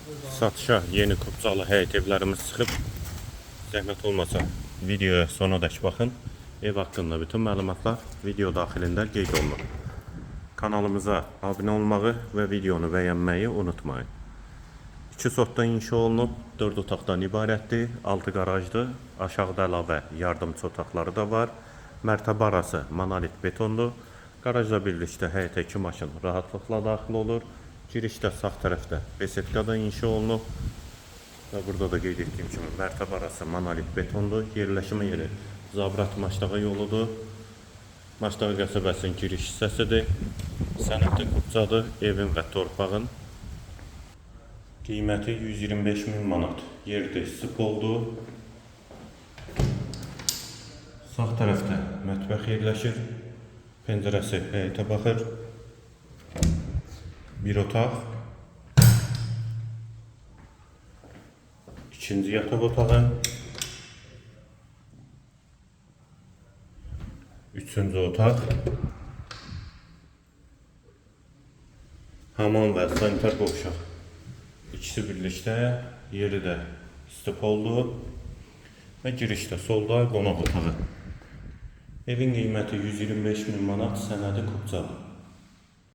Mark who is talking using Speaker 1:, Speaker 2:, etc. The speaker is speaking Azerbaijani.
Speaker 1: Satışa yeni Kupcalı həyət evlərimiz çıxıb. Zəhmət olmasa videoya sonadək baxın. Ev haqqında bütün məlumatlar video daxilində qeyd olunur. Kanalımıza abunə olmağı və videonu bəyənməyi unutmayın. 2 sotdan inşa olunub, 4 otaqdan ibarətdir, 6 qarajdır, aşağıda əlavə yardımçı otaqları da var. Mərtəbə arası monolit betondur. Qarajla birlikdə həyətə 2 maşın rahatlıqla daxil olur. Girişdə sağ tərəfdə besetkada inşa olunub və burada da qeyd etdiyim kimi mərtəbə arası monolit betondur. Yerləşmə yeri Zabrat Maçdağa yoludur. Maçdağa qəsəbəsinin giriş hissəsidir. Sənədli Kupcadır, evin və torpağın. Qiyməti 125.000 manat. Yerdə istipoldur. Sağ tərəfdə mətbəx yerləşir. Pəncərəsi həyətə baxır. Bir otaq. İkinci yataq otağı. Üçüncü otaq. Hamam və sanitar qovşaq. İkisi birlikdə, yeri də istipoldur və girişdə solda qonaq otağı. Evin qiyməti 125.000 manat, sənədi Kupcalı.